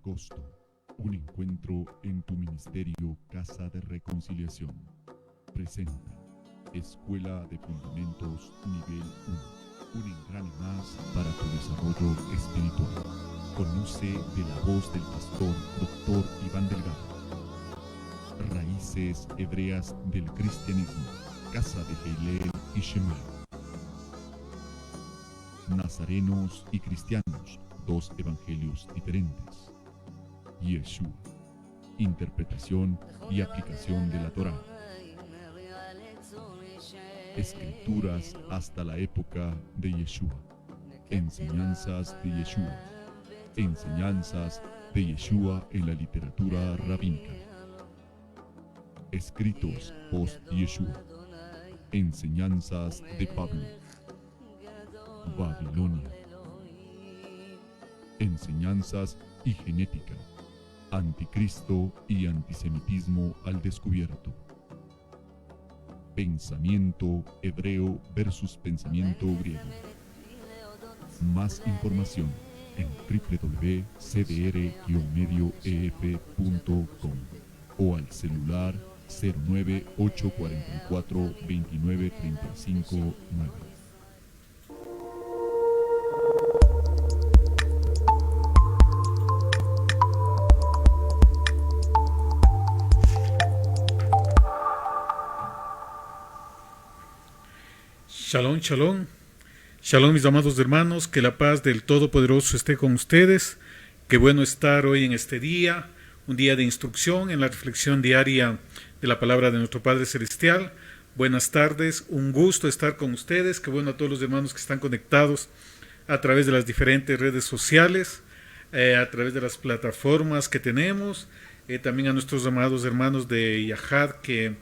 Agosto, un encuentro en tu ministerio Casa de Reconciliación. Presenta Escuela de Fundamentos Nivel 1, un engrane más para tu desarrollo espiritual. Conoce de la voz del pastor Dr. Iván Delgado. Raíces hebreas del cristianismo, Casa de Hillel y Shemuel. Nazarenos y cristianos, dos evangelios diferentes. Yeshua, interpretación y aplicación de la Torá. Escrituras hasta la época de Yeshua. Enseñanzas de Yeshua. Enseñanzas de Yeshua en la literatura rabínica. Escritos post-Yeshua. Enseñanzas de Pablo. Babilonia. Enseñanzas y genética. Anticristo y antisemitismo al descubierto. Pensamiento hebreo versus pensamiento griego. Más información en www.cdr-medioef.com o al celular 09-844-2935-9. Shalom, shalom. Shalom, mis amados hermanos, que la paz del Todopoderoso esté con ustedes. Qué bueno estar hoy en este día, un día de instrucción en la reflexión diaria de la palabra de nuestro Padre Celestial. Buenas tardes, un gusto estar con ustedes. Qué bueno a todos los hermanos que están conectados a través de las diferentes redes sociales, a través de las plataformas que tenemos, también a nuestros amados hermanos de Yahad que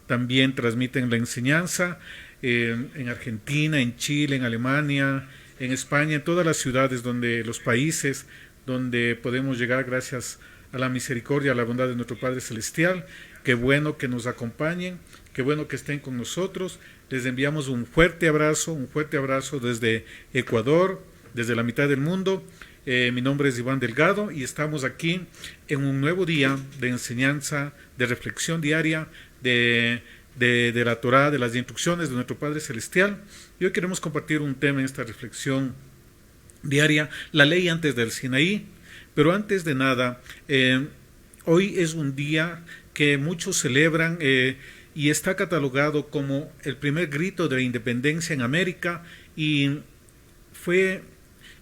también transmiten la enseñanza. En Argentina, en Chile, en Alemania, en España, en todas las ciudades los países donde podemos llegar gracias a la misericordia, a la bondad de nuestro Padre Celestial. Qué bueno que nos acompañen, qué bueno que estén con nosotros. Les enviamos un fuerte abrazo desde Ecuador, desde la mitad del mundo. Mi nombre es Iván Delgado y estamos aquí en un nuevo día de enseñanza, de reflexión diaria, de la Torá, de las instrucciones de nuestro Padre Celestial. Y hoy queremos compartir un tema en esta reflexión diaria, la ley antes del Sinaí. Pero antes de nada, hoy es un día que muchos celebran y está catalogado como el primer grito de la independencia en América, y fue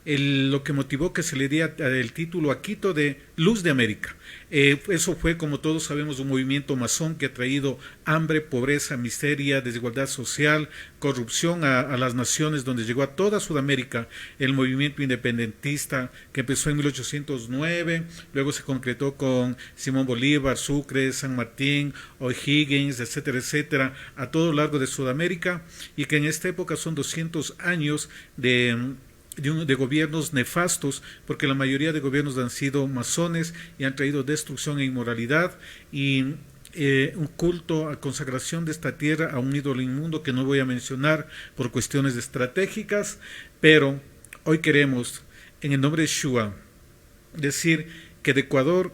lo que motivó que se le diera el título a Quito de Luz de América. Eso fue, como todos sabemos, un movimiento masón que ha traído hambre, pobreza, miseria, desigualdad social, corrupción a las naciones, donde llegó a toda Sudamérica el movimiento independentista que empezó en 1809, luego se concretó con Simón Bolívar, Sucre, San Martín, O'Higgins, etcétera, etcétera, a todo lo largo de Sudamérica, y que en esta época son 200 años de gobiernos nefastos, porque la mayoría de gobiernos han sido masones y han traído destrucción e inmoralidad y un culto a consagración de esta tierra a un ídolo inmundo que no voy a mencionar por cuestiones estratégicas. Pero hoy queremos, en el nombre de Yeshua, decir que de Ecuador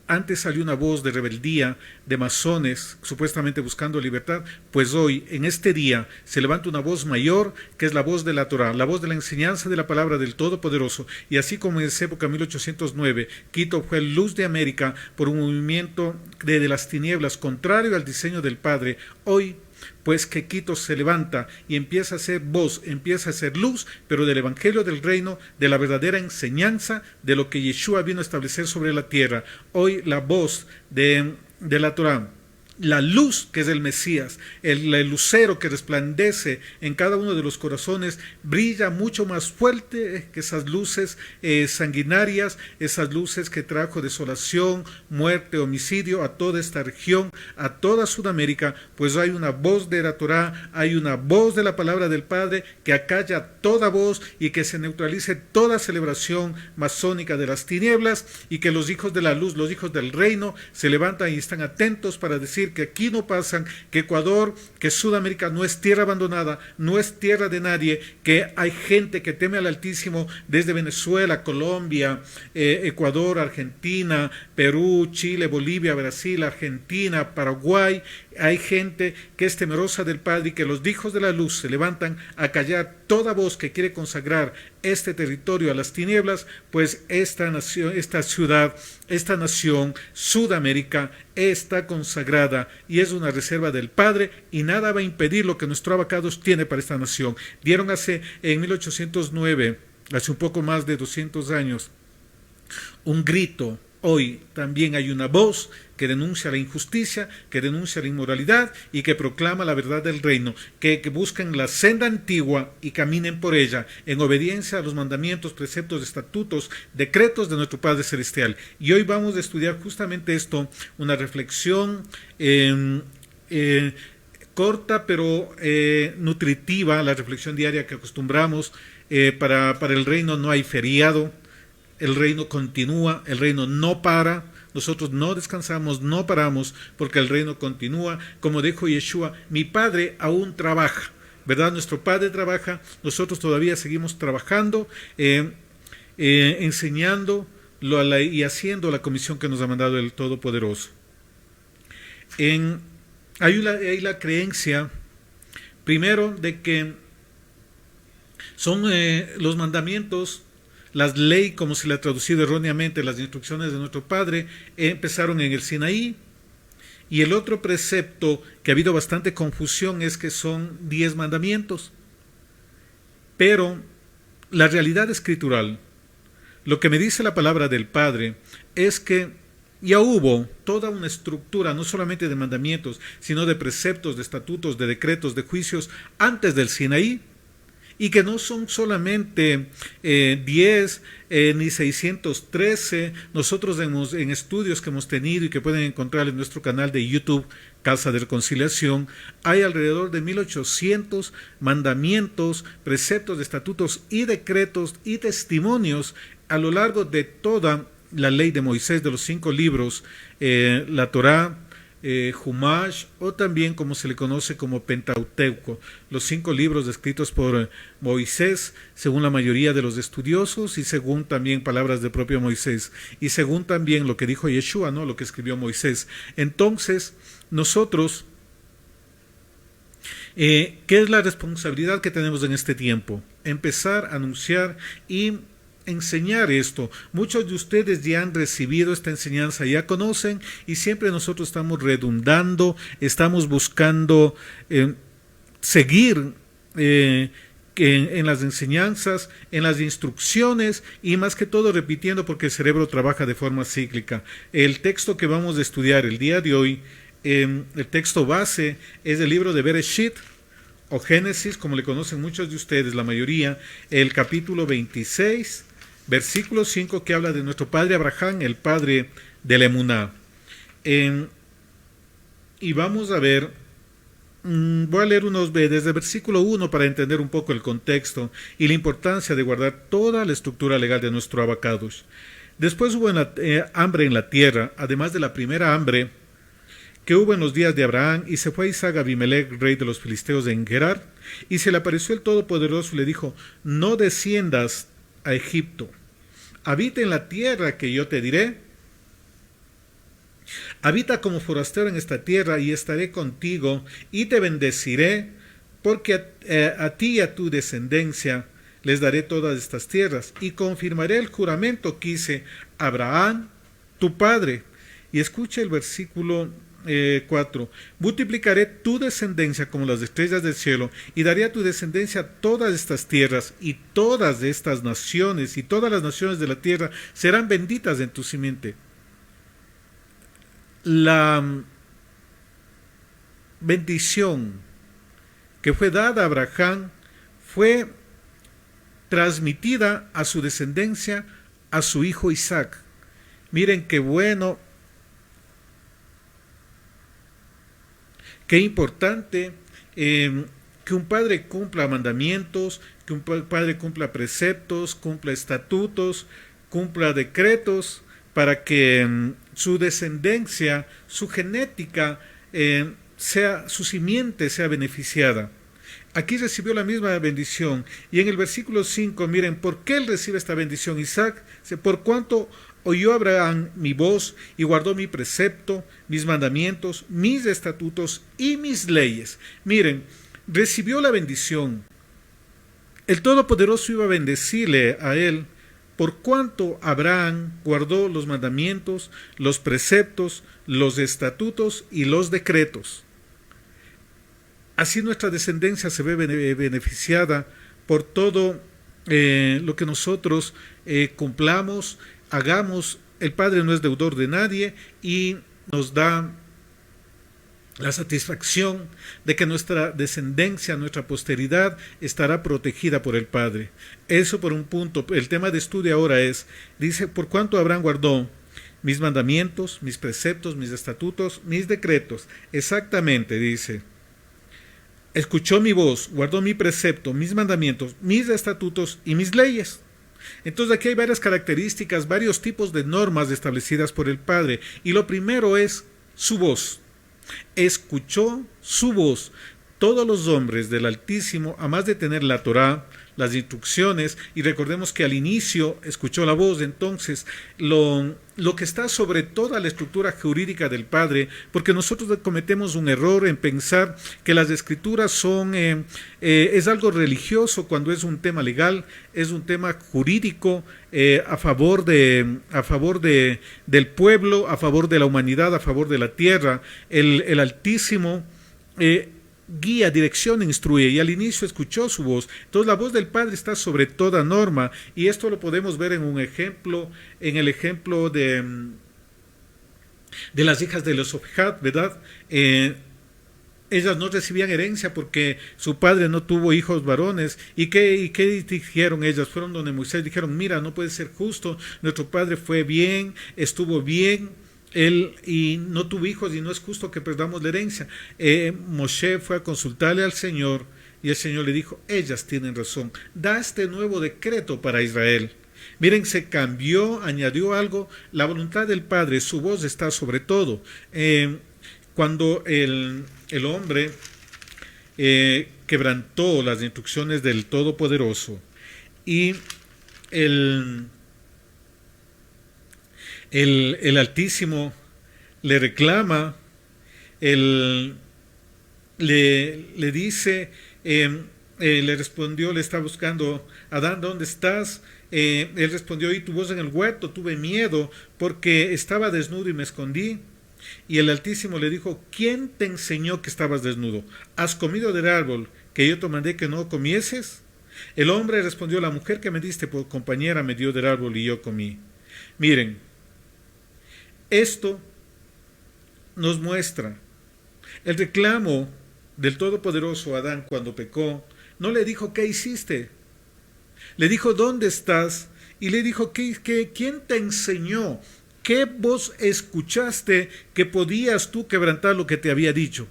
antes salió una voz de rebeldía de masones supuestamente buscando libertad, pues hoy, en este día, se levanta una voz mayor, que es la voz de la Torá, la voz de la enseñanza de la palabra del Todopoderoso. Y así como en esa época, 1809, Quito fue luz de América por un movimiento de las tinieblas contrario al diseño del Padre, hoy pues que Quito se levanta y empieza a ser voz, empieza a ser luz, pero del Evangelio del Reino, de la verdadera enseñanza, de lo que Yeshua vino a establecer sobre la tierra. Hoy la voz de la Torá, la luz que es el Mesías, el lucero que resplandece en cada uno de los corazones, brilla mucho más fuerte que esas luces sanguinarias, esas luces que trajo desolación, muerte, homicidio a toda esta región, a toda Sudamérica. Pues hay una voz de la Torá, hay una voz de la palabra del Padre que acalla toda voz y que se neutralice toda celebración masónica de las tinieblas, y que los hijos de la luz, los hijos del reino, se levantan y están atentos para decir que aquí no pasan, que Ecuador, que Sudamérica no es tierra abandonada, no es tierra de nadie, que hay gente que teme al Altísimo desde Venezuela, Colombia, Ecuador, Argentina, Perú, Chile, Bolivia, Brasil, Argentina, Paraguay. Hay gente que es temerosa del Padre y que los hijos de la luz se levantan a callar toda voz que quiere consagrar este territorio a las tinieblas, pues esta nación, esta ciudad, esta nación, Sudamérica, está consagrada y es una reserva del Padre, y nada va a impedir lo que nuestro abacados tiene para esta nación. Dieron en 1809, hace un poco más de 200 años, un grito. Hoy también hay una voz que denuncia la injusticia, que denuncia la inmoralidad y que proclama la verdad del reino, que busquen la senda antigua y caminen por ella en obediencia a los mandamientos, preceptos, estatutos, decretos de nuestro Padre Celestial. Y hoy vamos a estudiar justamente esto, una reflexión corta pero nutritiva, la reflexión diaria que acostumbramos. Para el reino no hay feriado, el reino continúa, el reino no para. Nosotros no descansamos, no paramos, porque el reino continúa. Como dijo Yeshua, mi Padre aún trabaja, ¿verdad? Nuestro Padre trabaja, nosotros todavía seguimos trabajando, enseñando y haciendo la comisión que nos ha mandado el Todopoderoso. Hay la creencia, primero, de que son los mandamientos, las leyes, como se le ha traducido erróneamente, las instrucciones de nuestro Padre, empezaron en el Sinaí. Y el otro precepto que ha habido bastante confusión es que son 10 mandamientos. Pero la realidad escritural, lo que me dice la palabra del Padre, es que ya hubo toda una estructura, no solamente de mandamientos, sino de preceptos, de estatutos, de decretos, de juicios, antes del Sinaí, y que no son solamente 10 ni 613. Nosotros en estudios que hemos tenido y que pueden encontrar en nuestro canal de YouTube, Casa de Reconciliación, hay alrededor de 1800 mandamientos, preceptos, estatutos y decretos y testimonios a lo largo de toda la ley de Moisés, de los 5 libros, la Torá, Humash, o también como se le conoce como Pentateuco, los 5 libros escritos por Moisés, según la mayoría de los estudiosos y según también palabras del propio Moisés y según también lo que dijo Yeshua, ¿no? Lo que escribió Moisés. Entonces, nosotros, ¿qué es la responsabilidad que tenemos en este tiempo? Empezar a anunciar y enseñar esto. Muchos de ustedes ya han recibido esta enseñanza, ya conocen, y siempre nosotros estamos redundando, estamos buscando seguir en las enseñanzas, en las instrucciones, y más que todo repitiendo, porque el cerebro trabaja de forma cíclica. El texto que vamos a estudiar el día de hoy, el texto base, es el libro de Bereshit, o Génesis, como le conocen muchos de ustedes, la mayoría, el capítulo 26, versículo 5, que habla de nuestro padre Abraham, el padre de la Emuná. Y vamos a ver, voy a leer desde el versículo 1 para entender un poco el contexto y la importancia de guardar toda la estructura legal de nuestro Abacados. Después hubo hambre en la tierra, además de la primera hambre que hubo en los días de Abraham, y se fue Isaac a Abimelech, rey de los filisteos en Gerar, y se le apareció el Todopoderoso y le dijo: no desciendas a Egipto, habita en la tierra que yo te diré, habita como forastero en esta tierra, y estaré contigo, y te bendeciré, porque a ti y a tu descendencia les daré todas estas tierras, y confirmaré el juramento que hice a Abraham, tu padre. Y escucha el versículo 4. Multiplicaré tu descendencia como las estrellas del cielo, y daré a tu descendencia todas estas tierras, y todas estas naciones, y todas las naciones de la tierra serán benditas en tu simiente. La bendición que fue dada a Abraham fue transmitida a su descendencia, a su hijo Isaac. Miren qué bueno, qué importante que un padre cumpla mandamientos, que un padre cumpla preceptos, cumpla estatutos, cumpla decretos, para que su descendencia, su genética, su simiente sea beneficiada. Aquí recibió la misma bendición. Y en el versículo 5, miren, ¿por qué él recibe esta bendición? Isaac, por cuanto oyó Abraham mi voz y guardó mi precepto, mis mandamientos, mis estatutos y mis leyes. Miren, recibió la bendición. El Todopoderoso iba a bendecirle a él por cuanto Abraham guardó los mandamientos, los preceptos, los estatutos y los decretos. Así nuestra descendencia se ve beneficiada por todo lo que nosotros cumplamos, hagamos. El Padre no es deudor de nadie y nos da la satisfacción de que nuestra descendencia, nuestra posteridad estará protegida por el Padre. Eso por un punto. El tema de estudio ahora dice, por cuanto Abraham guardó mis mandamientos, mis preceptos, mis estatutos, mis decretos. Exactamente, dice. Escuchó mi voz, guardó mi precepto, mis mandamientos, mis estatutos y mis leyes. Entonces aquí hay varias características, varios tipos de normas establecidas por el Padre. Y lo primero es su voz. Escuchó su voz. Todos los hombres del Altísimo, además de tener la Torá, las instrucciones, y recordemos que al inicio escuchó la voz. Entonces lo que está sobre toda la estructura jurídica del Padre, porque nosotros cometemos un error en pensar que las escrituras son es algo religioso cuando es un tema legal, es un tema jurídico a favor del pueblo, a favor de la humanidad, a favor de la tierra. El Altísimo guía, dirección, instruye, y al inicio escuchó su voz. Entonces la voz del Padre está sobre toda norma, y esto lo podemos ver en un ejemplo, en el ejemplo de las hijas de Zelofehad, ¿verdad? Ellas no recibían herencia porque su padre no tuvo hijos varones. ¿Y qué dijeron ellas? Fueron donde Moisés, dijeron: mira, no puede ser justo, nuestro padre fue bien, estuvo bien, él y no tuvo hijos, y no es justo que perdamos la herencia. Moshe fue a consultarle al Señor, y el Señor le dijo: ellas tienen razón, da este nuevo decreto para Israel. Miren, se cambió, añadió algo, la voluntad del Padre, su voz está sobre todo. Cuando el hombre quebrantó las instrucciones del Todopoderoso, y el Altísimo le reclama, le dice, le respondió, le está buscando: Adán, ¿dónde estás? Él respondió: oí tu voz en el huerto, tuve miedo porque estaba desnudo y me escondí. Y el Altísimo le dijo: ¿quién te enseñó que estabas desnudo? ¿Has comido del árbol que yo te mandé que no comieses? El hombre respondió: la mujer que me diste por compañera me dio del árbol y yo comí. Miren, esto nos muestra el reclamo del Todopoderoso a Adán cuando pecó. No le dijo: ¿qué hiciste? Le dijo: ¿dónde estás? Y le dijo: ¿quién te enseñó? ¿Qué voz escuchaste que podías tú quebrantar lo que te había dicho?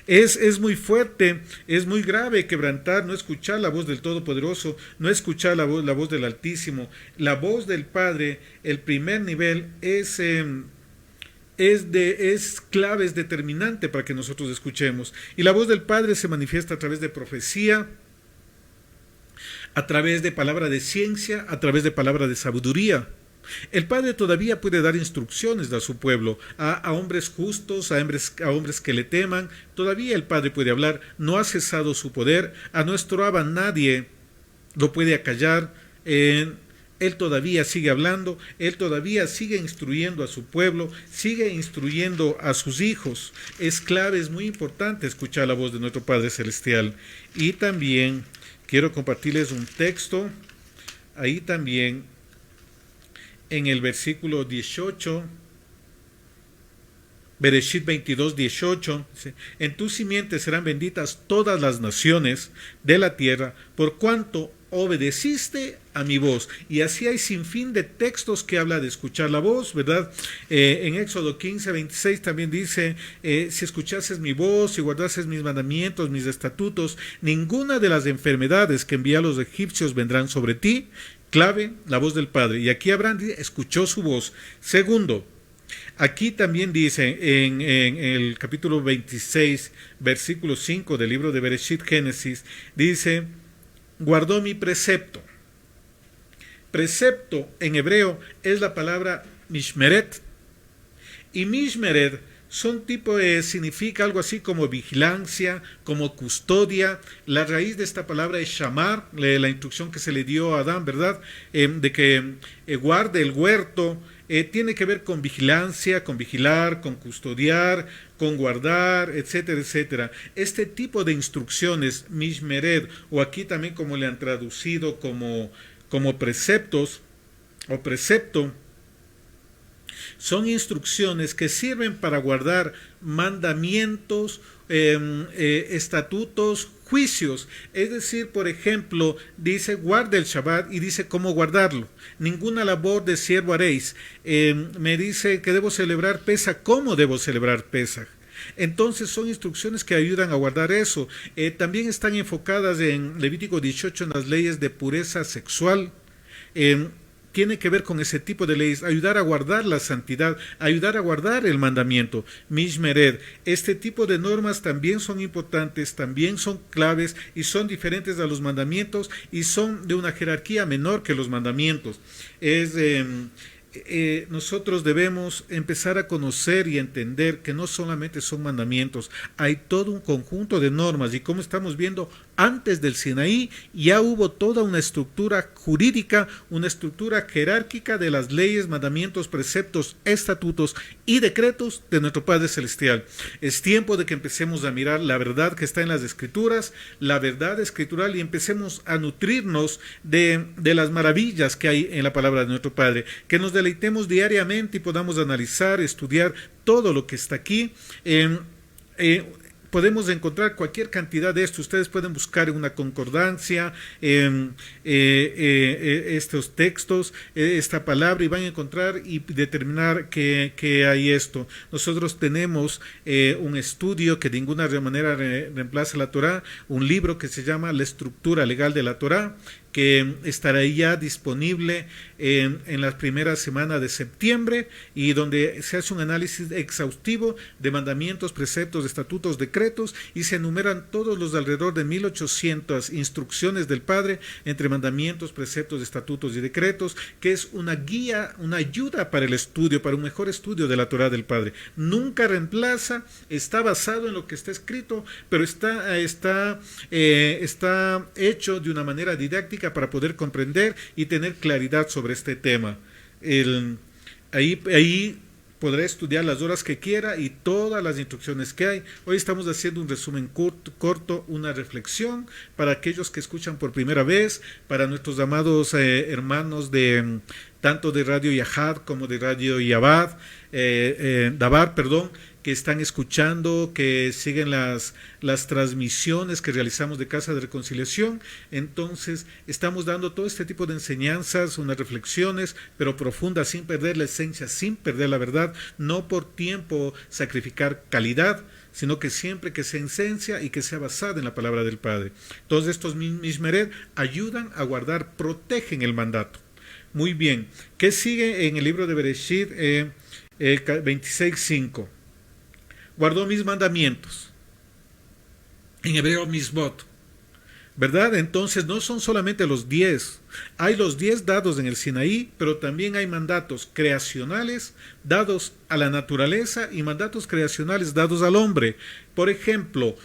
Es muy fuerte, es muy grave quebrantar, no escuchar la voz del Todopoderoso, no escuchar la voz del Altísimo. La voz del Padre, el primer nivel, es clave, es determinante para que nosotros escuchemos. Y la voz del Padre se manifiesta a través de profecía, a través de palabra de ciencia, a través de palabra de sabiduría. El Padre todavía puede dar instrucciones a su pueblo, a hombres justos, a hombres que le teman. Todavía el Padre puede hablar, no ha cesado su poder. A nuestro Abba nadie lo puede acallar. Él todavía sigue hablando, Él todavía sigue instruyendo a su pueblo, sigue instruyendo a sus hijos. Es clave, es muy importante escuchar la voz de nuestro Padre Celestial. Y también quiero compartirles un texto, ahí también, en el versículo 18, Bereshit 22, 18, en tu simiente serán benditas todas las naciones de la tierra, por cuanto obedeciste a mi voz. Y así hay sin fin de textos que habla de escuchar la voz, ¿verdad? En Éxodo 15, 26 también dice: si escuchases mi voz y guardases mis mandamientos, mis estatutos, ninguna de las enfermedades que envié a los egipcios vendrán sobre ti. Clave, la voz del Padre. Y aquí Abraham escuchó su voz. Segundo, aquí también dice en el capítulo 26, versículo 5 del libro de Bereshit, Génesis, dice: guardó mi precepto. Precepto en hebreo es la palabra mishmeret. Y mishmeret significa algo así como vigilancia, como custodia. La raíz de esta palabra es shamar, la instrucción que se le dio a Adán, ¿verdad? De que guarde el huerto. Tiene que ver con vigilancia, con vigilar, con custodiar, con guardar, etcétera, etcétera. Este tipo de instrucciones, mishmeret, o aquí también como le han traducido como preceptos o precepto, son instrucciones que sirven para guardar mandamientos, estatutos, juicios. Es decir, por ejemplo, dice: guarda el Shabbat, y dice cómo guardarlo. Ninguna labor de siervo haréis. Me dice que debo celebrar Pesaj. ¿Cómo debo celebrar Pesaj? Entonces son instrucciones que ayudan a guardar eso. También están enfocadas en Levítico 18 en las leyes de pureza sexual. tiene que ver con ese tipo de leyes, ayudar a guardar la santidad, ayudar a guardar el mandamiento, Mishmered. Este tipo de normas también son importantes, también son claves y son diferentes a los mandamientos y son de una jerarquía menor que los mandamientos. Nosotros debemos empezar a conocer y entender que no solamente son mandamientos, hay todo un conjunto de normas y como estamos viendo, antes del Sinaí ya hubo toda una estructura jurídica, una estructura jerárquica de las leyes, mandamientos, preceptos, estatutos y decretos de nuestro Padre Celestial. Es tiempo de que empecemos a mirar la verdad que está en las Escrituras, la verdad escritural y empecemos a nutrirnos de las maravillas que hay en la palabra de nuestro Padre, que nos deleitemos diariamente y podamos analizar, estudiar todo lo que está aquí. Podemos encontrar cualquier cantidad de esto. Ustedes pueden buscar en una concordancia estos textos, esta palabra, y van a encontrar y determinar que hay esto. Nosotros tenemos un estudio que de ninguna manera reemplaza la Torá, un libro que se llama La estructura legal de la Torá, que estará ya disponible en la primera semana de septiembre y donde se hace un análisis exhaustivo de mandamientos, preceptos, estatutos, decretos y se enumeran todos los alrededor de 1800 instrucciones del Padre entre mandamientos, preceptos, estatutos y decretos, que es una guía, una ayuda para el estudio, para un mejor estudio de la Torá del Padre. Nunca reemplaza, está basado en lo que está escrito, pero está hecho de una manera didáctica para poder comprender y tener claridad sobre este tema. Ahí podrá estudiar las horas que quiera y todas las instrucciones que hay. Hoy estamos haciendo un resumen corto, una reflexión para aquellos que escuchan por primera vez, para nuestros amados hermanos de tanto de Radio Yahad como de Radio Dabar, que están escuchando, que siguen las transmisiones que realizamos de Casa de Reconciliación. Entonces, estamos dando todo este tipo de enseñanzas, unas reflexiones, pero profundas, sin perder la esencia, sin perder la verdad, no por tiempo sacrificar calidad, sino que siempre que sea esencia y que sea basada en la palabra del Padre. Todos estos Mishmered ayudan a guardar, protegen el mandato. Muy bien. ¿Qué sigue en el libro de Bereshit 26:5? Guardó mis mandamientos, en hebreo misbot, ¿verdad? Entonces no son solamente los 10, hay los 10 dados en el Sinaí, pero también hay mandatos creacionales dados a la naturaleza y mandatos creacionales dados al hombre. Por ejemplo,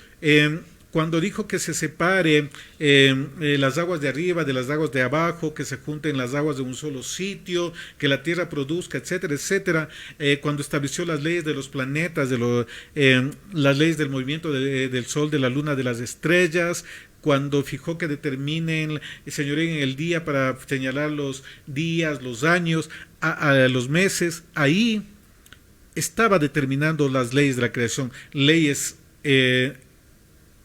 cuando dijo que se separe las aguas de arriba de las aguas de abajo, que se junten las aguas de un solo sitio, que la tierra produzca, etcétera, etcétera, cuando estableció las leyes de los planetas, las leyes del movimiento del sol, de la luna, de las estrellas, cuando fijó que determinen, señoríen el día para señalar los días, los años, los meses, ahí estaba determinando las leyes de la creación, leyes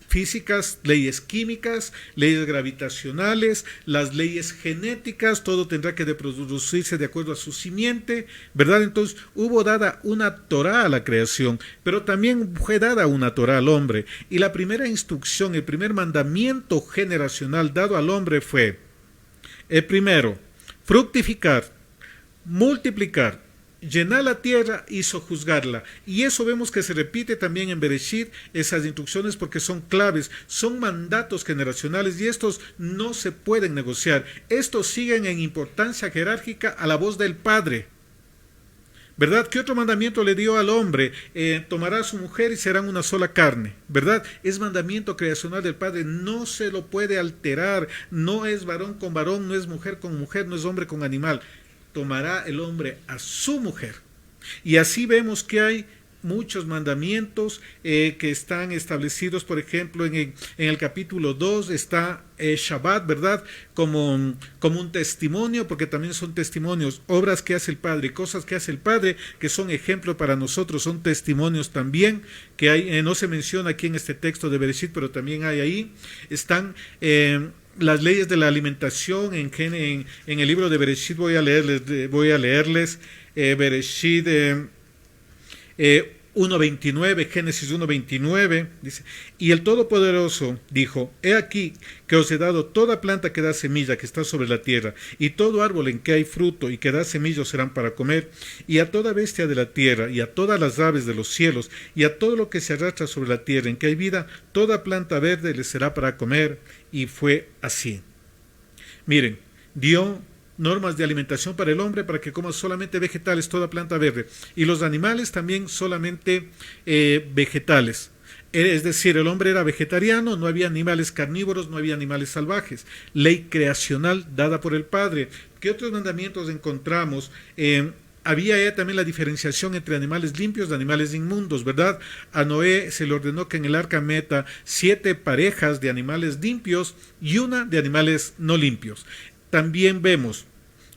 físicas, leyes químicas, leyes gravitacionales, las leyes genéticas, todo tendrá que reproducirse de acuerdo a su simiente, ¿verdad? Entonces hubo dada una Torá a la creación, pero también fue dada una Torá al hombre. Y la primera instrucción, el primer mandamiento generacional dado al hombre fue, el primero, fructificar, multiplicar, llenar la tierra y sojuzgarla. Y eso vemos que se repite también en Bereshit, esas instrucciones, porque son claves, son mandatos generacionales y estos no se pueden negociar. Estos siguen en importancia jerárquica a la voz del Padre. ¿Verdad? ¿Qué otro mandamiento le dio al hombre? Tomará a su mujer y serán una sola carne, ¿verdad? Es mandamiento creacional del Padre, no se lo puede alterar, no es varón con varón, no es mujer con mujer, no es hombre con animal. Tomará el hombre a su mujer. Y así vemos que hay muchos mandamientos que están establecidos, por ejemplo, en el capítulo 2 está Shabbat, ¿verdad? Como un testimonio, porque también son testimonios, obras que hace el Padre, cosas que hace el Padre, que son ejemplo para nosotros, son testimonios también, que hay, no se menciona aquí en este texto de Bereshit, pero también hay ahí. Están las leyes de la alimentación en el libro de Bereshit. Voy a leerles Bereshit 1.29, Génesis 1.29, dice, y el Todopoderoso dijo, he aquí que os he dado toda planta que da semilla que está sobre la tierra, y todo árbol en que hay fruto y que da semillas serán para comer, y a toda bestia de la tierra, y a todas las aves de los cielos, y a todo lo que se arrastra sobre la tierra en que hay vida, toda planta verde les será para comer, y fue así. Miren, dio normas de alimentación para el hombre para que coma solamente vegetales, toda planta verde, y los animales también solamente vegetales. Es decir, el hombre era vegetariano, no había animales carnívoros, no había animales salvajes. Ley creacional dada por el Padre. ¿Qué otros mandamientos encontramos? Había también la diferenciación entre animales limpios y animales inmundos, ¿verdad? A Noé se le ordenó que en el arca meta 7 parejas de animales limpios y una de animales no limpios. También vemos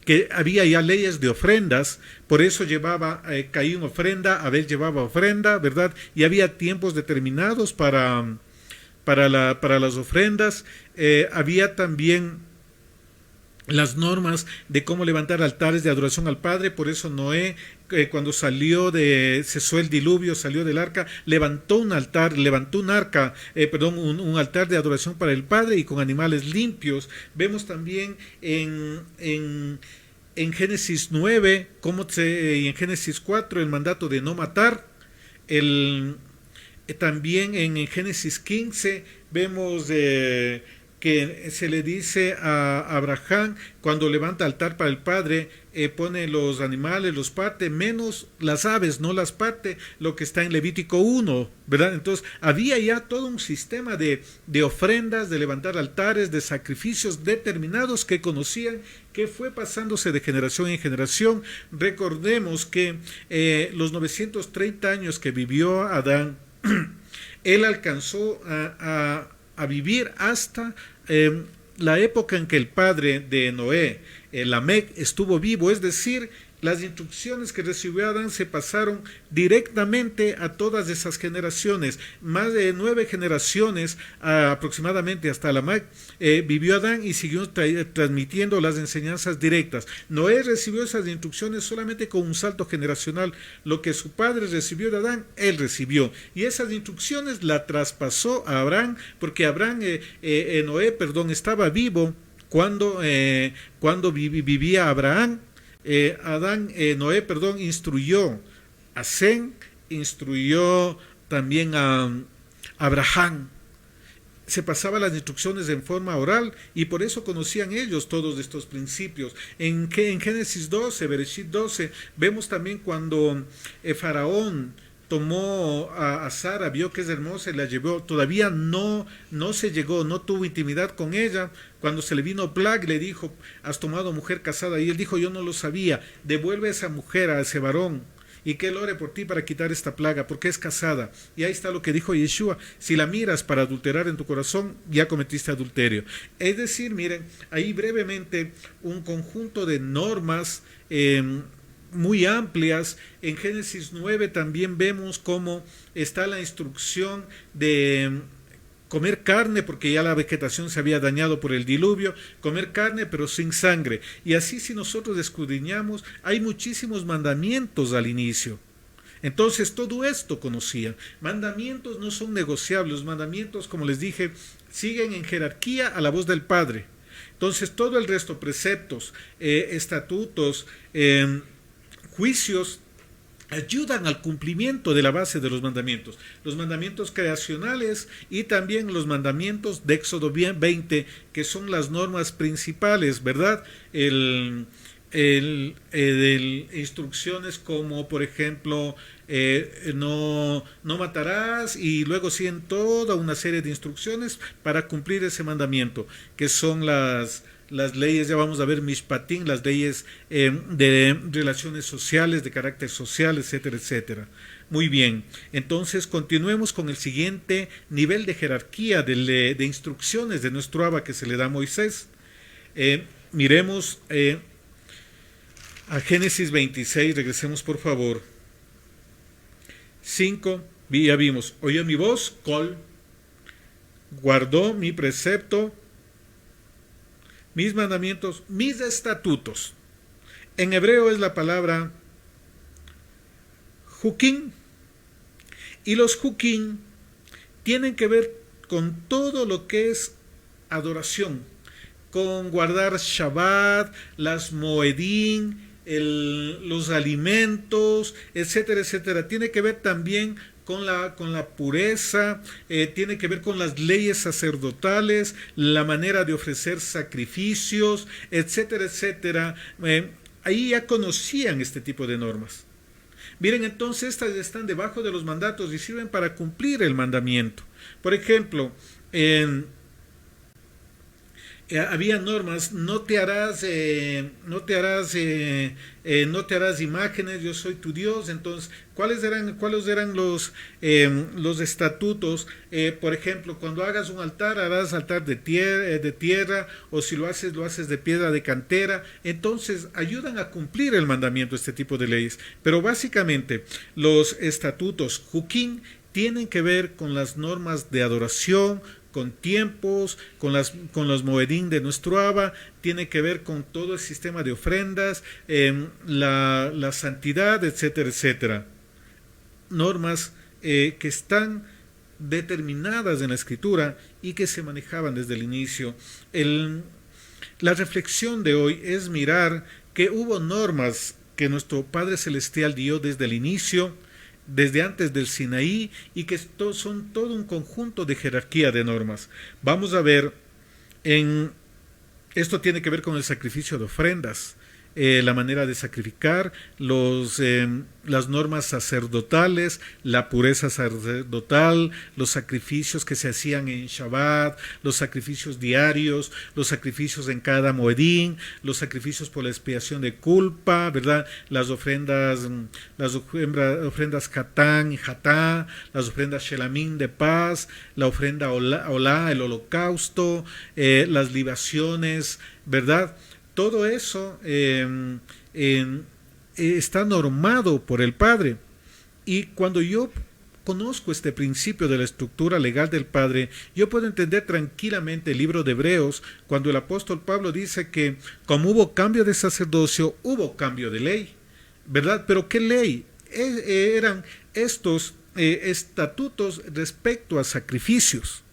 que había ya leyes de ofrendas, por eso llevaba Caín ofrenda, Abel llevaba ofrenda, ¿verdad? Y había tiempos determinados para las ofrendas. Había también las normas de cómo levantar altares de adoración al Padre, por eso Noé, cuando cesó el diluvio, salió del arca, levantó un altar de adoración para el Padre y con animales limpios. Vemos también en Génesis 9, y en Génesis 4, el mandato de no matar. También en Génesis 15 vemos que se le dice a Abraham, cuando levanta altar para el Padre, pone los animales, los parte, menos las aves, no las parte, lo que está en Levítico 1, ¿verdad? Entonces, había ya todo un sistema de ofrendas, de levantar altares, de sacrificios determinados que conocían, que fue pasándose de generación en generación. Recordemos que los 930 años que vivió Adán, él alcanzó a vivir hasta la época en que el padre de Noé, Lamec, estuvo vivo, es decir, las instrucciones que recibió Adán se pasaron directamente a todas esas generaciones. Más de 9 generaciones aproximadamente hasta Lamec vivió Adán y siguió transmitiendo las enseñanzas directas. Noé recibió esas instrucciones solamente con un salto generacional. Lo que su padre recibió de Adán, él recibió. Y esas instrucciones la traspasó a Abraham, porque Noé estaba vivo cuando vivía Abraham. Noé instruyó a Sem, instruyó también a Abraham. Se pasaban las instrucciones en forma oral y por eso conocían ellos todos estos principios. En Génesis 12, Bereshit 12, vemos también cuando Faraón tomó a Sara, vio que es hermosa y la llevó, todavía no tuvo intimidad con ella. Cuando se le vino plaga, le dijo, has tomado mujer casada, y él dijo, yo no lo sabía, devuelve a esa mujer, a ese varón, y que él ore por ti para quitar esta plaga, porque es casada. Y ahí está lo que dijo Yeshua, si la miras para adulterar en tu corazón, ya cometiste adulterio. Es decir, miren, ahí brevemente un conjunto de normas muy amplias. En Génesis 9 también vemos cómo está la instrucción de comer carne, porque ya la vegetación se había dañado por el diluvio, comer carne pero sin sangre. Y así, si nosotros escudriñamos, hay muchísimos mandamientos al inicio. Entonces todo esto conocía. Mandamientos no son negociables. Los mandamientos, como les dije, siguen en jerarquía a la voz del Padre. Entonces todo el resto, preceptos, estatutos, juicios, ayudan al cumplimiento de la base de los mandamientos creacionales y también los mandamientos de Éxodo 20, que son las normas principales, ¿verdad? Instrucciones como, por ejemplo, no matarás, y luego siguen toda una serie de instrucciones para cumplir ese mandamiento, que son las leyes, ya vamos a ver Mishpatim, las leyes de relaciones sociales, de carácter social, etcétera, etcétera. Muy bien, entonces continuemos con el siguiente nivel de jerarquía de instrucciones de nuestro Abba que se le da a Moisés. Miremos a Génesis 26, regresemos por favor. 5, ya vimos, oyó mi voz, Kol, guardó mi precepto, mis mandamientos, mis estatutos. En hebreo es la palabra Jukim, Y los hukim tienen que ver con todo lo que es adoración, con guardar Shabbat, las Moedín, los alimentos, etcétera, etcétera. Tiene que ver también con la pureza, tiene que ver con las leyes sacerdotales, la manera de ofrecer sacrificios, etcétera, etcétera. Ahí ya conocían este tipo de normas. Miren, entonces estas están debajo de los mandatos y sirven para cumplir el mandamiento. Por ejemplo, había normas: no te harás imágenes, yo soy tu Dios. Entonces, ¿cuáles eran los estatutos? Por ejemplo, cuando hagas un altar, harás altar de tierra, o si lo haces de piedra de cantera. Entonces, ayudan a cumplir el mandamiento este tipo de leyes. Pero básicamente, los estatutos Hukim tienen que ver con las normas de adoración, con tiempos, con los moedín de nuestro Abba, tiene que ver con todo el sistema de ofrendas, la santidad, etcétera, etcétera. Normas que están determinadas en la Escritura y que se manejaban desde el inicio. La reflexión de hoy es mirar que hubo normas que nuestro Padre Celestial dio desde el inicio, desde antes del Sinaí, y que son todo un conjunto de jerarquía de normas. Vamos a ver, esto tiene que ver con el sacrificio de ofrendas, la manera de sacrificar, las normas sacerdotales, la pureza sacerdotal, los sacrificios que se hacían en Shabbat, los sacrificios diarios, los sacrificios en cada moedín, los sacrificios por la expiación de culpa, ¿verdad? Las ofrendas Hatán y Hatá, las ofrendas Shelamín de paz, la ofrenda Olá, el holocausto, las libaciones, ¿verdad? Todo eso está normado por el Padre. Y cuando yo conozco este principio de la estructura legal del Padre, yo puedo entender tranquilamente el libro de Hebreos, cuando el apóstol Pablo dice que como hubo cambio de sacerdocio, hubo cambio de ley, ¿verdad? Pero ¿qué ley? Eran estos estatutos respecto a sacrificios.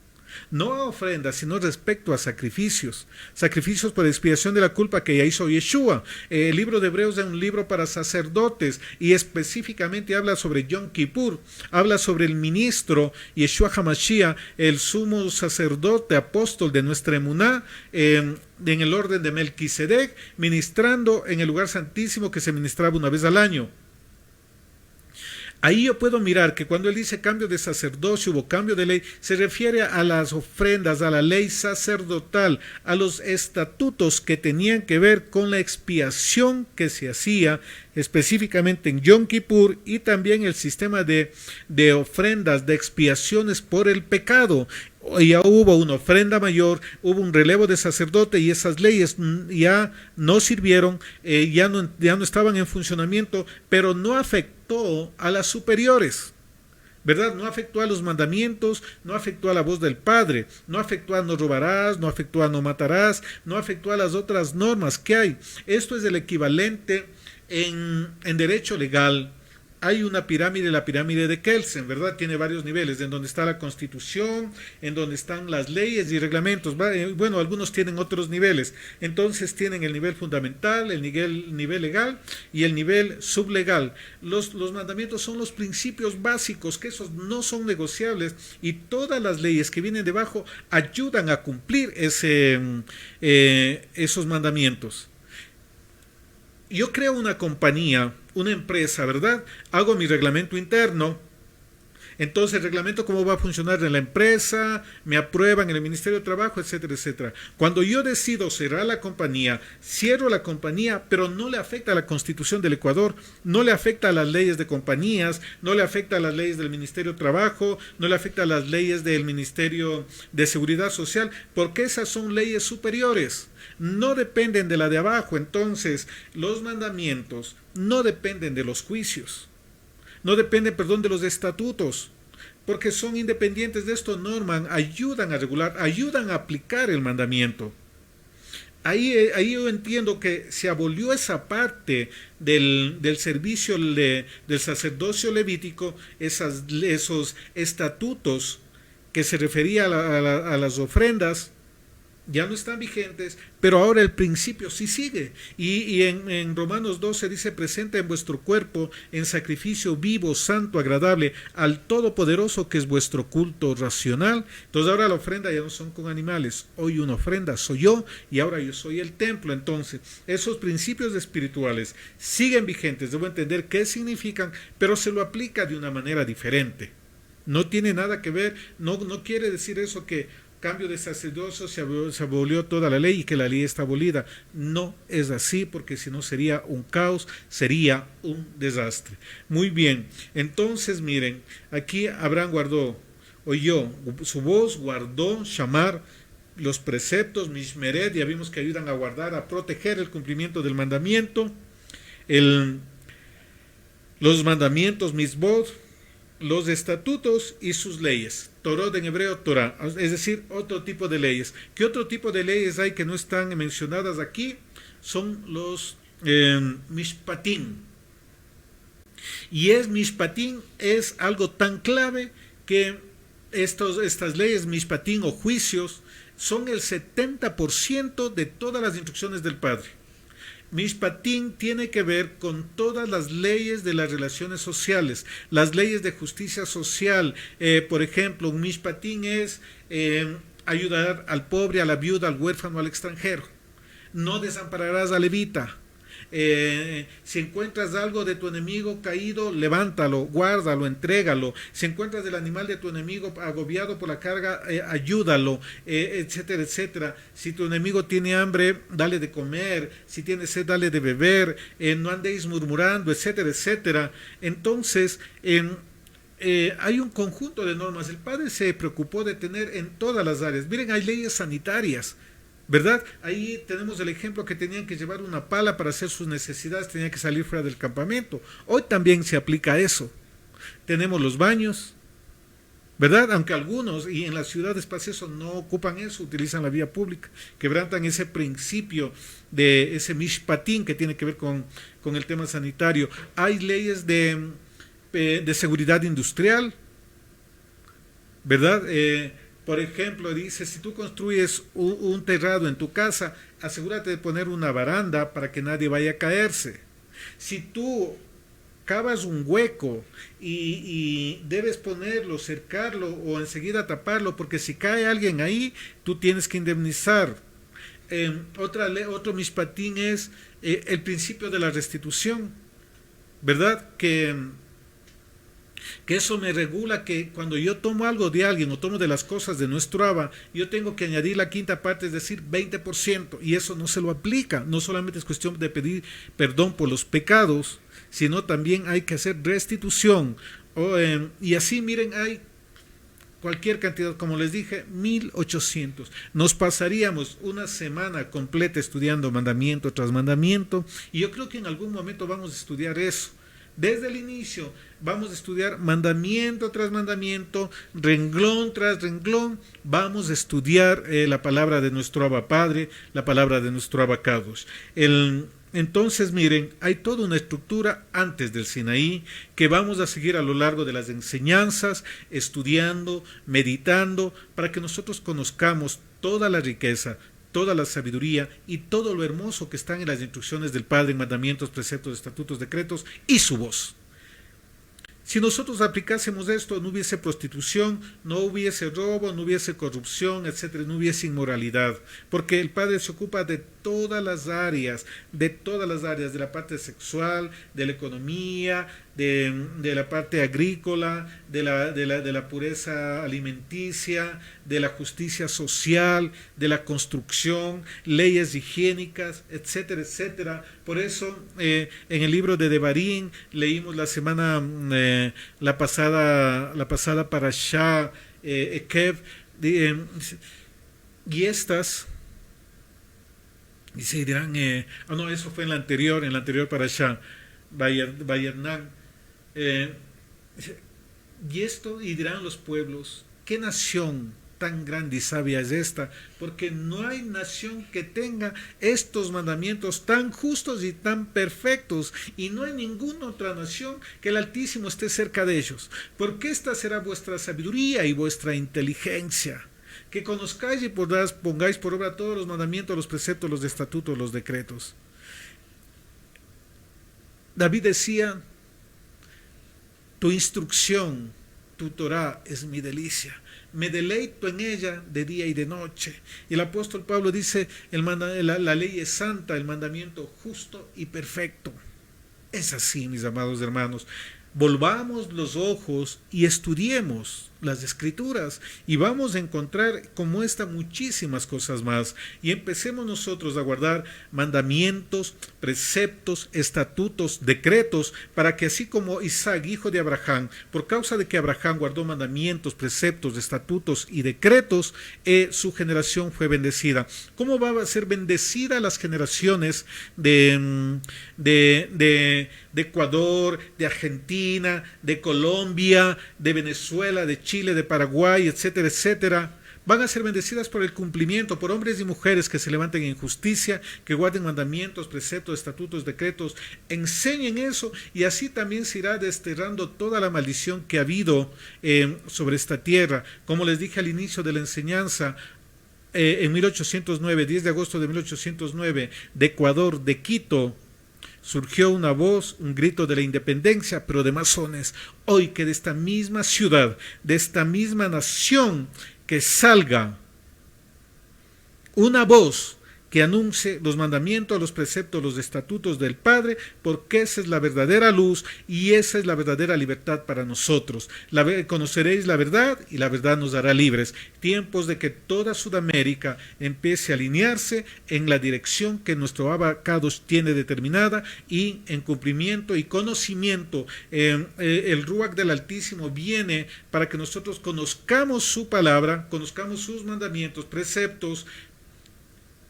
No a ofrendas, sino respecto a sacrificios. Sacrificios por expiación de la culpa que ya hizo Yeshua. El libro de Hebreos es un libro para sacerdotes y específicamente habla sobre Yom Kippur. Habla sobre el ministro Yeshua HaMashiach, el sumo sacerdote apóstol de nuestra emuná, en el orden de Melquisedec, ministrando en el lugar santísimo que se ministraba una vez al año. Ahí yo puedo mirar que cuando él dice cambio de sacerdocio, hubo cambio de ley, se refiere a las ofrendas, a la ley sacerdotal, a los estatutos que tenían que ver con la expiación que se hacía específicamente en Yom Kippur, y también el sistema de ofrendas, de expiaciones por el pecado. Ya hubo una ofrenda mayor, hubo un relevo de sacerdote y esas leyes ya no sirvieron, ya no estaban en funcionamiento, pero no afectó a las superiores, ¿verdad? No afectó a los mandamientos, no afectó a la voz del Padre, no afectó a no robarás, no afectó a no matarás, no afectó a las otras normas que hay. Esto es el equivalente en derecho legal. Hay una pirámide, la pirámide de Kelsen, ¿verdad? Tiene varios niveles, en donde está la Constitución, en donde están las leyes y reglamentos. Bueno, algunos tienen otros niveles. Entonces tienen el nivel fundamental, el nivel legal y el nivel sublegal. Los mandamientos son los principios básicos, que esos no son negociables, y todas las leyes que vienen debajo ayudan a cumplir esos mandamientos. Yo creo una compañía, una empresa, ¿verdad? Hago mi reglamento interno. Entonces, el reglamento, cómo va a funcionar en la empresa, me aprueban en el Ministerio de Trabajo, etcétera, etcétera. Cuando yo decido cerrar la compañía, cierro la compañía, pero no le afecta a la Constitución del Ecuador, no le afecta a las leyes de compañías, no le afecta a las leyes del Ministerio de Trabajo, no le afecta a las leyes del Ministerio de Seguridad Social, porque esas son leyes superiores, no dependen de la de abajo. Entonces, los mandamientos no dependen de los juicios. No dependen, de los estatutos, porque son independientes de esto, norman, ayudan a regular, ayudan a aplicar el mandamiento. ahí yo entiendo que se abolió esa parte del servicio del sacerdocio levítico, esos estatutos que se refería a las ofrendas, ya no están vigentes, pero ahora el principio sí sigue. Y en Romanos 12 dice: presenta en vuestro cuerpo en sacrificio vivo, santo, agradable al Todopoderoso, que es vuestro culto racional. Entonces ahora la ofrenda ya no son con animales, hoy una ofrenda soy yo, y ahora yo soy el templo. Entonces esos principios espirituales siguen vigentes. Debo entender qué significan, pero se lo aplica de una manera diferente. No tiene nada que ver, no quiere decir eso que cambio de sacerdocio se abolió toda la ley y que la ley está abolida. No es así, porque si no sería un caos, sería un desastre. Muy bien, entonces miren, aquí Abraham oyó su voz, guardó, shamar, los preceptos, mishmeret, ya vimos que ayudan a guardar, a proteger el cumplimiento del mandamiento, los mandamientos, misbot, los estatutos y sus leyes. Torot en hebreo, Torah, es decir, otro tipo de leyes. ¿Qué otro tipo de leyes hay que no están mencionadas aquí? Son los mishpatim. Y mishpatim es algo tan clave que estas leyes mishpatim o juicios son el 70% de todas las instrucciones del Padre. Mishpatim tiene que ver con todas las leyes de las relaciones sociales, las leyes de justicia social. Por ejemplo, un mishpatim es ayudar al pobre, a la viuda, al huérfano, al extranjero. No desampararás al levita. Si encuentras algo de tu enemigo caído, levántalo, guárdalo, entrégalo. Si encuentras el animal de tu enemigo agobiado por la carga, ayúdalo, etcétera, etcétera. Si tu enemigo tiene hambre, dale de comer. Si tiene sed, dale de beber. No andéis murmurando, etcétera, etcétera. Entonces, hay un conjunto de normas. El Padre se preocupó de tener en todas las áreas. Miren, hay leyes sanitarias, ¿verdad? Ahí tenemos el ejemplo que tenían que llevar una pala para hacer sus necesidades, tenían que salir fuera del campamento. Hoy también se aplica eso. Tenemos los baños, ¿verdad? Aunque algunos, y en las ciudades pasa eso, no ocupan eso, utilizan la vía pública, quebrantan ese principio de ese mishpatim que tiene que ver con el tema sanitario. Hay leyes de seguridad industrial, ¿verdad? Por ejemplo, dice, si tú construyes un terrado en tu casa, asegúrate de poner una baranda para que nadie vaya a caerse. Si tú cavas un hueco y debes ponerlo, cercarlo o enseguida taparlo, porque si cae alguien ahí, tú tienes que indemnizar. Otro mishpatim es el principio de la restitución, ¿verdad? Que eso me regula que cuando yo tomo algo de alguien o tomo de las cosas de nuestro Abba, yo tengo que añadir la quinta parte, es decir, 20%, y eso no se lo aplica. No solamente es cuestión de pedir perdón por los pecados, sino también hay que hacer restitución. Y así, miren, hay cualquier cantidad, como les dije, 1800. Nos pasaríamos una semana completa estudiando mandamiento tras mandamiento, y yo creo que en algún momento vamos a estudiar eso. Desde el inicio vamos a estudiar mandamiento tras mandamiento, renglón tras renglón, vamos a estudiar la palabra de nuestro Abba Padre, la palabra de nuestro Abba Kadosh. Entonces, miren, hay toda una estructura antes del Sinaí que vamos a seguir a lo largo de las enseñanzas, estudiando, meditando, para que nosotros conozcamos toda la riqueza, toda la sabiduría y todo lo hermoso que están en las instrucciones del Padre, en mandamientos, preceptos, estatutos, decretos y su voz. Si nosotros aplicásemos esto, no hubiese prostitución, no hubiese robo, no hubiese corrupción, etcétera, no hubiese inmoralidad, porque el Padre se ocupa de todas las áreas, de la parte sexual, de la economía, de la parte agrícola, de la pureza alimenticia, de la justicia social, de la construcción, leyes higiénicas, etcétera, etcétera. Por eso, en el libro de Devarim leímos la pasada parashá Ekev, y estas, dice, dirán, no, eso fue en la anterior parashá, Vayarnan, y esto, y dirán los pueblos, ¿qué nación tan grande y sabia es esta, porque no hay nación que tenga estos mandamientos tan justos y tan perfectos, y no hay ninguna otra nación que el Altísimo esté cerca de ellos, porque esta será vuestra sabiduría y vuestra inteligencia, que conozcáis y pongáis por obra todos los mandamientos, los preceptos, los estatutos, los decretos. David decía, tu instrucción, tu Torá es mi delicia, me deleito en ella de día y de noche. Y el apóstol Pablo dice, la ley es santa, el mandamiento justo y perfecto. Es así, mis amados hermanos. Volvamos los ojos y estudiemos las Escrituras y vamos a encontrar como esta muchísimas cosas más, y empecemos nosotros a guardar mandamientos, preceptos, estatutos, decretos, para que así como Isaac, hijo de Abraham, por causa de que Abraham guardó mandamientos, preceptos, estatutos y decretos, su generación fue bendecida. ¿Cómo va a ser bendecida las generaciones de Ecuador, de Argentina, de Colombia, de Venezuela, de Chile, de Paraguay, etcétera, etcétera? Van a ser bendecidas por el cumplimiento, por hombres y mujeres que se levanten en justicia, que guarden mandamientos, preceptos, estatutos, decretos, enseñen eso, y así también se irá desterrando toda la maldición que ha habido sobre esta tierra. Como les dije al inicio de la enseñanza, en 1809, 10 de agosto de 1809, de Ecuador, de Quito, surgió una voz, un grito de la independencia, pero de masones. Hoy que de esta misma ciudad, de esta misma nación, que salga una voz que anuncie los mandamientos, los preceptos, los estatutos del Padre, porque esa es la verdadera luz y esa es la verdadera libertad para nosotros. Conoceréis la verdad y la verdad nos hará libres. Tiempos de que toda Sudamérica empiece a alinearse en la dirección que nuestro Abacados tiene determinada, y en cumplimiento y conocimiento. El Ruach del Altísimo viene para que nosotros conozcamos su palabra, conozcamos sus mandamientos, preceptos,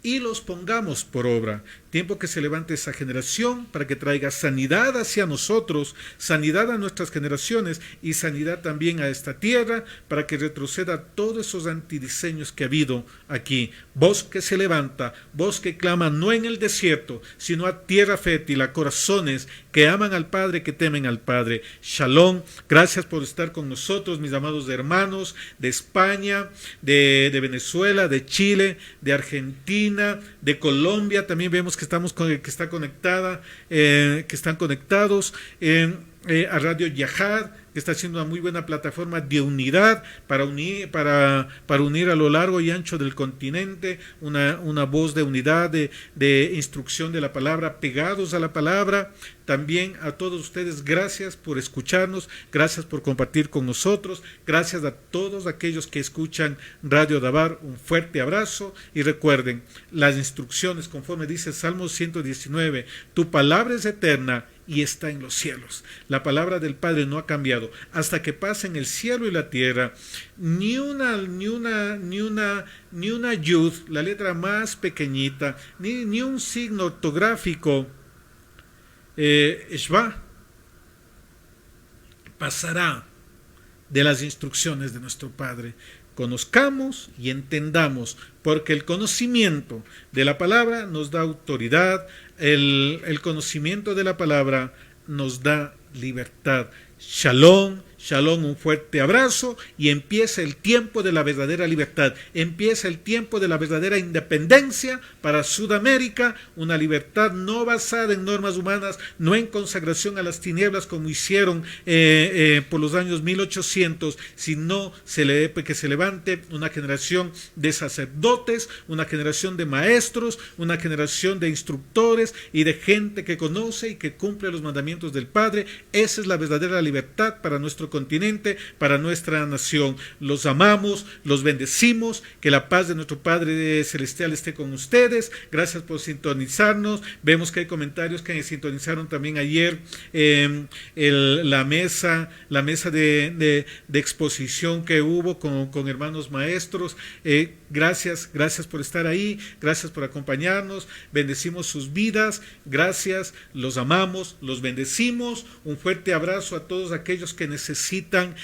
y los pongamos por obra. Tiempo que se levante esa generación para que traiga sanidad hacia nosotros, sanidad a nuestras generaciones y sanidad también a esta tierra, para que retroceda todos esos antidiseños que ha habido aquí. Voz que se levanta, voz que clama no en el desierto, sino a tierra fértil, a corazones que aman al Padre, que temen al Padre. Shalom, gracias por estar con nosotros, mis amados hermanos de España, de Venezuela, de Chile, de Argentina, de Colombia. También vemos que está conectada, que están conectados a Radio Yahad, que está haciendo una muy buena plataforma de unidad para unir a lo largo y ancho del continente, una voz de unidad, de instrucción de la palabra, pegados a la palabra. También a todos ustedes, gracias por escucharnos, gracias por compartir con nosotros, gracias a todos aquellos que escuchan Radio Dabar, un fuerte abrazo, y recuerden las instrucciones conforme dice Salmo 119, tu palabra es eterna y está en los cielos. La palabra del Padre no ha cambiado hasta que pasen el cielo y la tierra. Ni una yud, la letra más pequeñita, ni un signo ortográfico Shva pasará de las instrucciones de nuestro Padre. Conozcamos y entendamos, porque el conocimiento de la palabra nos da autoridad, el conocimiento de la palabra nos da libertad. Shalom, shalom, un fuerte abrazo, y empieza el tiempo de la verdadera libertad, empieza el tiempo de la verdadera independencia para Sudamérica, una libertad no basada en normas humanas, no en consagración a las tinieblas como hicieron por los años 1800, sino que se levante una generación de sacerdotes, una generación de maestros, una generación de instructores y de gente que conoce y que cumple los mandamientos del Padre. Esa es la verdadera libertad para nuestro continente, para nuestra nación. Los amamos, los bendecimos, que la paz de nuestro Padre Celestial esté con ustedes. Gracias por sintonizarnos. Vemos que hay comentarios que sintonizaron también ayer la mesa de exposición que hubo con hermanos maestros. Gracias por estar ahí, gracias por acompañarnos, bendecimos sus vidas, gracias, los amamos, los bendecimos. Un fuerte abrazo a todos aquellos que necesitan necesitan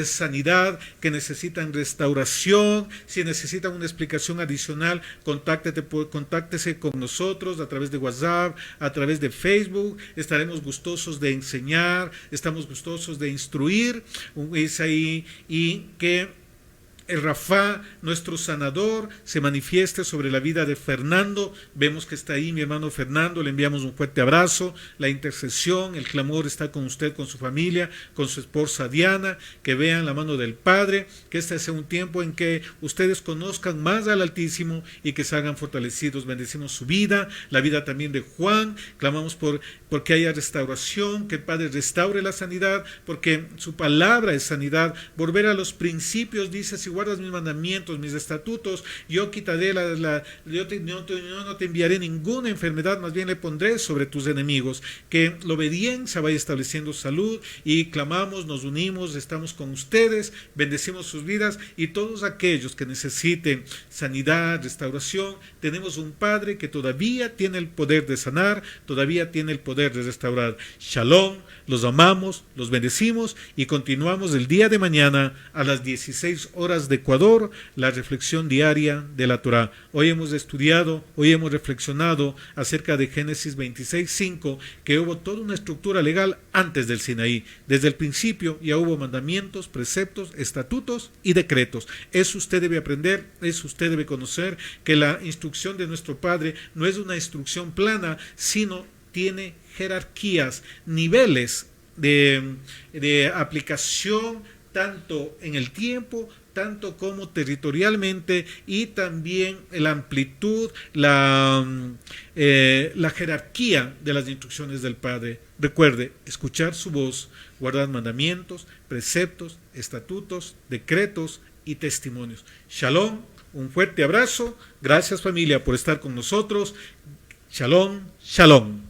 sanidad, que necesitan restauración, si necesitan una explicación adicional, contáctese con nosotros a través de WhatsApp, a través de Facebook. Estaremos gustosos de enseñar, estamos gustosos de instruir. Es ahí y que el Rafa, nuestro sanador, se manifieste sobre la vida de Fernando. Vemos que está ahí mi hermano Fernando, le enviamos un fuerte abrazo. La intercesión, el clamor está con usted, con su familia, con su esposa Diana. Que vean la mano del Padre, que este sea un tiempo en que ustedes conozcan más al Altísimo y que se hagan fortalecidos. Bendecimos su vida, la vida también de Juan. Clamamos porque haya restauración, que el Padre restaure la sanidad, porque su palabra es sanidad. Volver a los principios, dice, si guardas mis mandamientos, mis estatutos, yo quitaré yo no te enviaré ninguna enfermedad, más bien le pondré sobre tus enemigos. Que la obediencia vaya estableciendo salud, y clamamos, nos unimos, estamos con ustedes, bendecimos sus vidas, y todos aquellos que necesiten sanidad, restauración, tenemos un Padre que todavía tiene el poder de sanar, todavía tiene el poder de restaurar. Shalom, los amamos, los bendecimos, y continuamos el día de mañana a las 16 horas de Ecuador, la reflexión diaria de la Torá. Hoy hemos estudiado, hoy hemos reflexionado acerca de Génesis 26:5, que hubo toda una estructura legal antes del Sinaí. Desde el principio ya hubo mandamientos, preceptos, estatutos y decretos. Eso usted debe aprender, eso usted debe conocer, que la instrucción de nuestro Padre no es una instrucción plana, sino tiene jerarquías, niveles de aplicación, tanto en el tiempo, tanto como territorialmente, y también la amplitud, la jerarquía de las instrucciones del Padre. Recuerde, escuchar su voz, guardar mandamientos, preceptos, estatutos, decretos y testimonios. Shalom, un fuerte abrazo. Gracias, familia, por estar con nosotros. Shalom, shalom.